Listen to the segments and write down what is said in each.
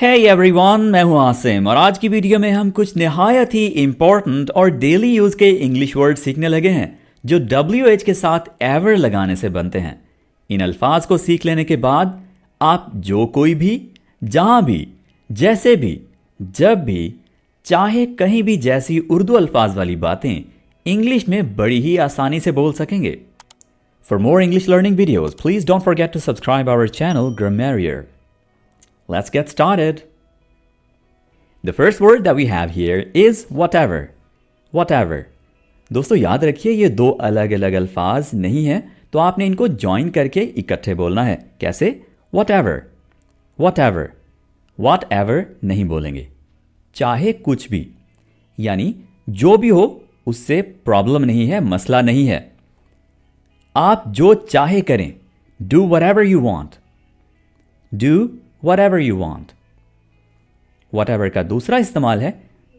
Hey everyone, मैं हूं आसिम और आज की वीडियो में हम कुछ निहायत ही इम्पोर्टेंट और डेली यूज के इंग्लिश वर्ड सीखने लगे हैं जो WH के साथ एवर लगाने से बनते हैं। इन अल्फाज को सीख लेने के बाद आप जो कोई भी, जहां भी, जैसे भी, जब भी चाहे कहीं भी जैसी उर्दू अल्फाज वाली बातें इंग्लिश में बड़ी ही आसानी से बोल सकेंगे। For more English learning videos, please don't forget to subscribe our channel Grammarier. Let's get started. The first word that we have here is whatever. Whatever. दोस्तों याद रखिए ये दो अलग अलग अल्फाज नहीं है, तो आपने इनको ज्वाइन करके इकट्ठे बोलना है। कैसे? Whatever. Whatever. Whatever नहीं बोलेंगे। चाहे कुछ भी, यानी जो भी हो उससे प्रॉब्लम नहीं है, मसला नहीं है। आप जो चाहे करें। Do whatever you want. Do whatever you want. Whatever का दूसरा इस्तेमाल है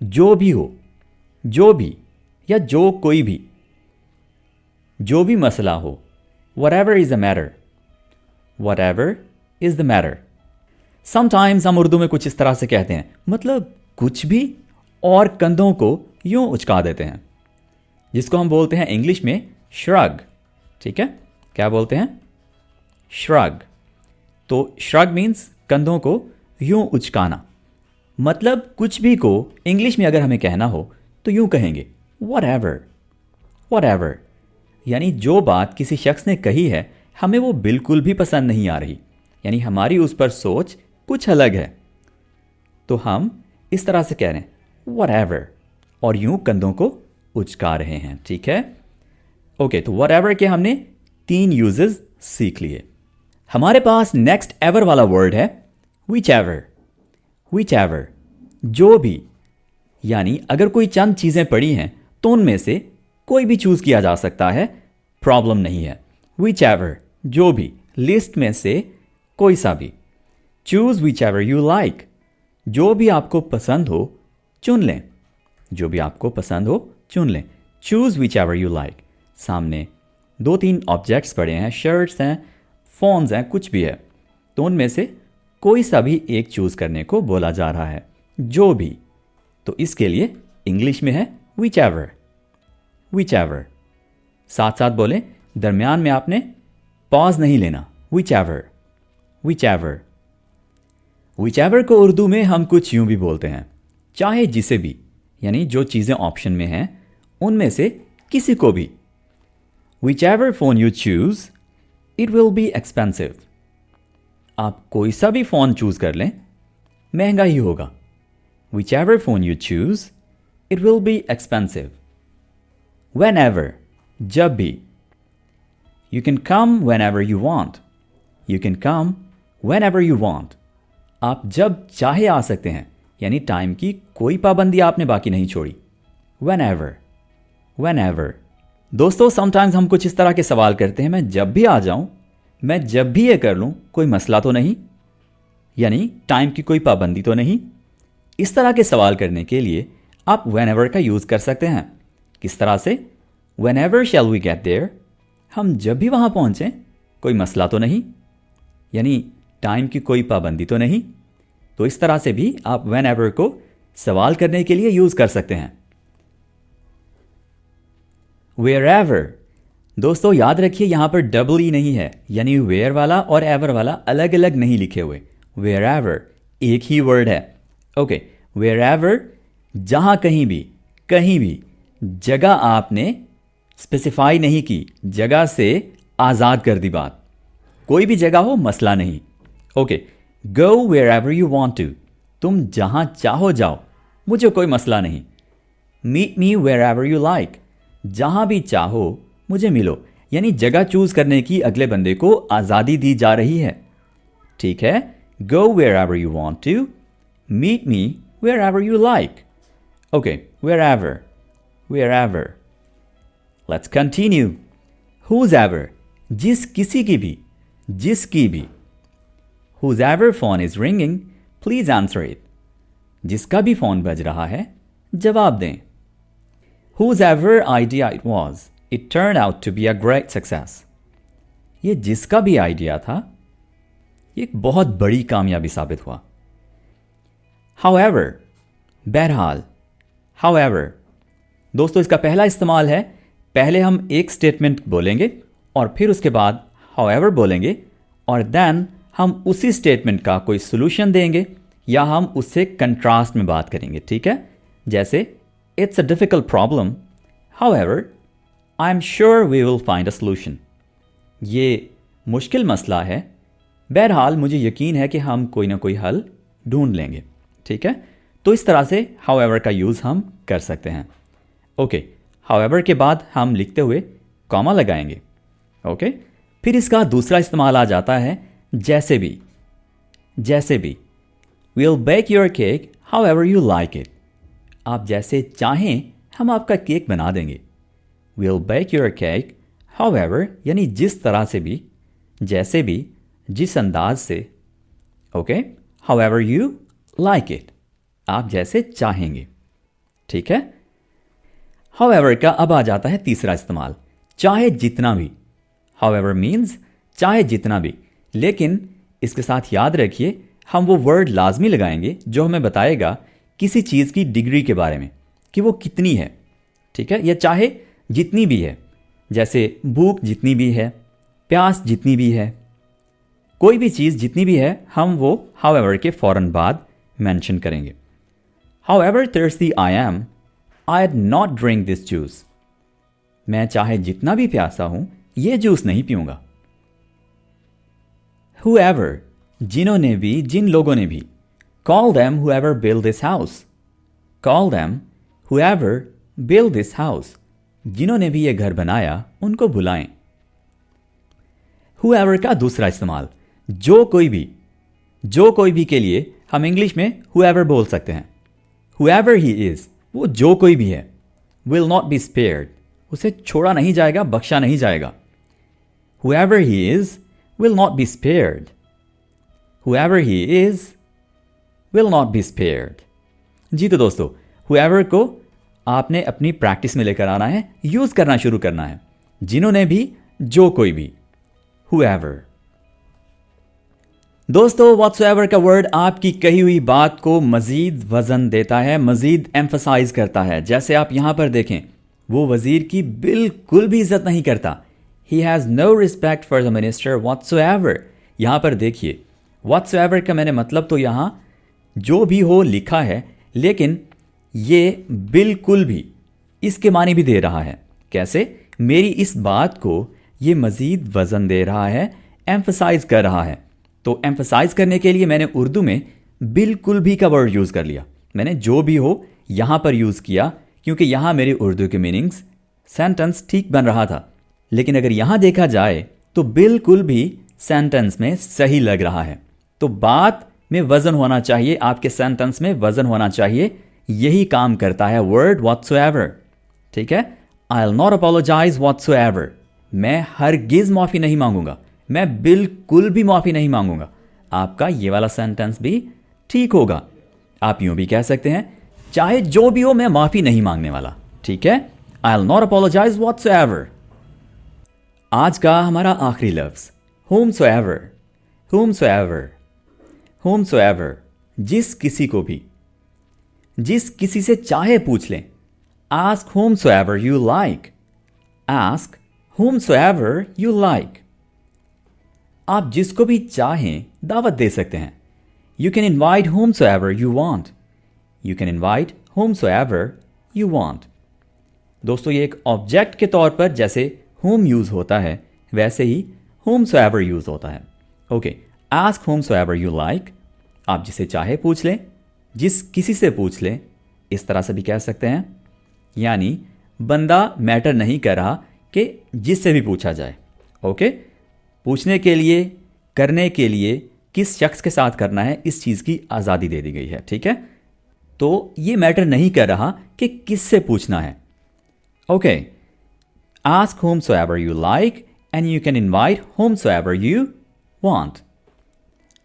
जो भी हो, जो भी या जो कोई भी, जो भी मसला हो। Whatever is the matter. Whatever is the matter. Sometimes हम उर्दू में कुछ इस तरह से कहते हैं, मतलब कुछ भी, और कंधों को यूं उचका देते हैं, जिसको हम बोलते हैं इंग्लिश में shrug. ठीक है, क्या बोलते हैं? shrug. तो shrug मीन्स कंधों को यूं उचकाना। मतलब कुछ भी को इंग्लिश में अगर हमें कहना हो तो यूं कहेंगे whatever. Whatever. यानी जो बात किसी शख्स ने कही है हमें वो बिल्कुल भी पसंद नहीं आ रही, यानी हमारी उस पर सोच कुछ अलग है, तो हम इस तरह से कह रहे हैं whatever और यूं कंधों को उचका रहे हैं। ठीक है, ओके। तो whatever के हमने 3 यूजेस सीख लिए। हमारे पास नेक्स्ट एवर वाला वर्ड है whichever. Whichever. जो भी, यानी अगर कोई चंद चीजें पड़ी हैं तो उनमें से कोई भी चूज किया जा सकता है, प्रॉब्लम नहीं है। Whichever. जो भी, लिस्ट में से कोई सा भी। Choose whichever you like. जो भी आपको पसंद हो चुन लें। जो भी आपको पसंद हो चुन लें। Choose whichever you like. सामने 2-3 ऑब्जेक्ट्स पड़े हैं, शर्ट्स हैं, फोन्स हैं, कुछ भी है, तो उनमें से कोई सा भी एक चूज करने को बोला जा रहा है। जो भी, तो इसके लिए इंग्लिश में है whichever. Whichever. साथ साथ बोले, दरमियान में आपने पॉज नहीं लेना। Whichever. Whichever. Whichever को उर्दू में हम कुछ यूं भी बोलते हैं, चाहे जिसे भी, यानी जो चीजें ऑप्शन में हैं उनमें से किसी को भी। Whichever phone you choose, it will be expensive. आप कोई सा भी फोन चूज कर लें, महंगा ही होगा। Whichever phone you choose, it will be expensive. Whenever, जब भी। You can come whenever you want. You can come whenever you want. आप जब चाहे आ सकते हैं, यानी टाइम की कोई पाबंदी आपने बाकी नहीं छोड़ी। Whenever. Whenever. दोस्तों समटाइम्स हम कुछ इस तरह के सवाल करते हैं, मैं जब भी आ जाऊं, मैं जब भी ये कर लूं, कोई मसला तो नहीं, यानी टाइम की कोई पाबंदी तो नहीं। इस तरह के सवाल करने के लिए आप whenever का यूज कर सकते हैं। किस तरह से? Whenever shall we get there? हम जब भी वहां पहुंचे, कोई मसला तो नहीं, यानी टाइम की कोई पाबंदी तो नहीं। तो इस तरह से भी आप whenever को सवाल करने के लिए यूज कर सकते हैं। Wherever. दोस्तों याद रखिए यहां पर डबल ई नहीं है, यानी वेयर वाला और एवर वाला अलग अलग नहीं लिखे हुए। Wherever एक ही वर्ड है। ओके, Wherever जहां कहीं भी, जगह आपने स्पेसिफाई नहीं की, जगह से आजाद कर दी बात। कोई भी जगह हो, मसला नहीं। Okay, Go wherever you want to. तुम जहां चाहो जाओ, मुझे कोई मसला नहीं। Meet me wherever you like. जहां भी चाहो मुझे मिलो, यानी जगह चूज करने की अगले बंदे को आजादी दी जा रही है। ठीक है, Go wherever you want to. Meet me wherever you like. Okay, wherever. Wherever. Let's continue. Whosever. जिस किसी की भी, जिसकी भी। Whosever phone is ringing, please answer it. जिसका भी फोन बज रहा है, जवाब दें। Whosever idea it was, it turned out to be a great success. ये जिसका भी आइडिया था, ये एक बहुत बड़ी कामयाबी साबित हुआ। however, बहरहाल, however। दोस्तों इसका पहला इस्तेमाल है, पहले हम एक स्टेटमेंट बोलेंगे और फिर उसके बाद however बोलेंगे और देन हम उसी स्टेटमेंट का कोई सोल्यूशन देंगे या हम उससे कंट्रास्ट में बात करेंगे, ठीक है। जैसे it's a difficult problem, however I am sure we will find a solution. ये मुश्किल मसला है, बहरहाल मुझे यकीन है कि हम कोई ना कोई हल ढूंढ लेंगे, ठीक है। तो इस तरह से हाउएवर का यूज़ हम कर सकते हैं। ओके, हाउएवर के बाद हम लिखते हुए कॉमा लगाएंगे। ओके, फिर इसका दूसरा इस्तेमाल आ जाता है जैसे भी। जैसे भी, we'll bake your cake however you like it। आप जैसे चाहें हम आपका केक बना देंगे। we'll bake your cake however यानी जिस तरह से भी, जैसे भी, जिस अंदाज से। Okay, however you like it, आप जैसे चाहेंगे, ठीक है। however का अब आ जाता है तीसरा इस्तेमाल, चाहे जितना भी। however means चाहे जितना भी, लेकिन इसके साथ याद रखिए हम वो वर्ड लाजमी लगाएंगे जो हमें बताएगा किसी चीज़ की डिग्री के बारे में कि वो कितनी है, ठीक है। या चाहे जितनी भी है, जैसे भूख जितनी भी है, प्यास जितनी भी है, कोई भी चीज़ जितनी भी है हम वो however के फ़ौरन बाद मेंशन करेंगे। however thirsty I am, I'd not drink this juice। मैं चाहे जितना भी प्यासा हूं ये जूस नहीं पीऊंगा। whoever जिन्होंने भी, जिन लोगों ने भी। call them whoever built this house। call them whoever built this house, जिन्होंने भी ये घर बनाया उनको बुलाएं। whoever का दूसरा इस्तेमाल, जो कोई भी। जो कोई भी के लिए हम इंग्लिश में whoever बोल सकते हैं। whoever he is, वो जो कोई भी है। will not be spared, उसे छोड़ा नहीं जाएगा, बख्शा नहीं जाएगा। whoever he is will not be spared। whoever he is will not be spared। जी तो दोस्तों, whoever को आपने अपनी प्रैक्टिस में लेकर आना है, यूज करना शुरू करना है। जिन्होंने भी, जो कोई भी, whoever। दोस्तों, whatsoever का वर्ड आपकी कही हुई बात को मजीद वजन देता है, मजीद एम्फसाइज करता है। जैसे आप यहां पर देखें, वो वजीर की बिल्कुल भी इज्जत नहीं करता। He has no respect for the minister whatsoever। यहां पर देखिए, whatsoever का मैंने मतलब तो यहां जो भी हो लिखा है, लेकिन ये बिल्कुल भी इसके मानी भी दे रहा है। कैसे? मेरी इस बात को ये मजीद वजन दे रहा है, एम्फसाइज कर रहा है। तो एम्फसाइज करने के लिए मैंने उर्दू में बिल्कुल भी का वर्ड यूज कर लिया। मैंने जो भी हो यहां पर यूज किया, क्योंकि यहां मेरी उर्दू के मीनिंग्स, सेंटेंस ठीक बन रहा था। लेकिन अगर यहां देखा जाए तो बिल्कुल भी सेंटेंस में सही लग रहा है। तो बात में वजन होना चाहिए, आपके सेंटेंस में वजन होना चाहिए। यही काम करता है वर्ड whatsoever, ठीक है। I'll not apologize whatsoever। मैं हरगिज माफी नहीं मांगूंगा, मैं बिल्कुल भी माफी नहीं मांगूंगा। आपका ये वाला सेंटेंस भी ठीक होगा। आप यूं भी कह सकते हैं, चाहे जो भी हो मैं माफी नहीं मांगने वाला, ठीक है। I'll not apologize whatsoever। आज का हमारा आखिरी लफ्ज whomsoever। whomsoever, whomsoever, जिस किसी को भी, जिस किसी से चाहे पूछ लें। Ask whomsoever you like। Ask whomsoever you like। आप जिसको भी चाहें दावत दे सकते हैं। You can invite whomsoever you want। You can invite whomsoever you want। दोस्तों, ये एक ऑब्जेक्ट के तौर पर जैसे whom यूज होता है, वैसे ही whomsoever यूज होता है। Okay, ask whomsoever you like। आप जिसे चाहे पूछ लें, जिस किसी से पूछ लें, इस तरह से भी कह सकते हैं। यानी बंदा मैटर नहीं कर रहा कि जिससे भी पूछा जाए। ओके, पूछने के लिए, करने के लिए किस शख्स के साथ करना है, इस चीज़ की आज़ादी दे दी गई है, ठीक है। तो ये मैटर नहीं कर रहा कि किससे पूछना है। Okay, ask whomsoever you like and you can invite whomsoever you want।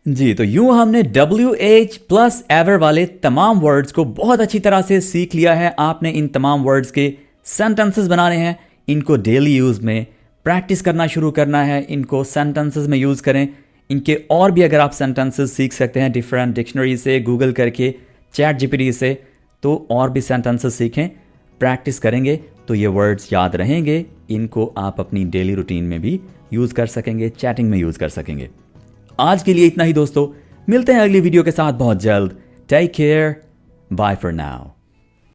जी, तो यूं हमने WH प्लस एवर वाले तमाम वर्ड्स को बहुत अच्छी तरह से सीख लिया है। आपने इन तमाम वर्ड्स के सेंटेंसेस बनाने हैं, इनको डेली यूज में प्रैक्टिस करना शुरू करना है, इनको सेंटेंसेस में यूज करें। इनके और भी अगर आप सेंटेंसेस सीख सकते हैं डिफरेंट डिक्शनरी से गूगल करके, चैट जीपीटी से, तो और भी सेंटेंसेस सीखें, प्रैक्टिस करेंगे तो ये वर्ड्स याद रहेंगे। इनको आप अपनी डेली रूटीन में भी यूज़ कर सकेंगे, चैटिंग में यूज़ कर सकेंगे। आज के लिए इतना ही दोस्तों, मिलते हैं अगली वीडियो के साथ बहुत जल्द। Take care, bye for now.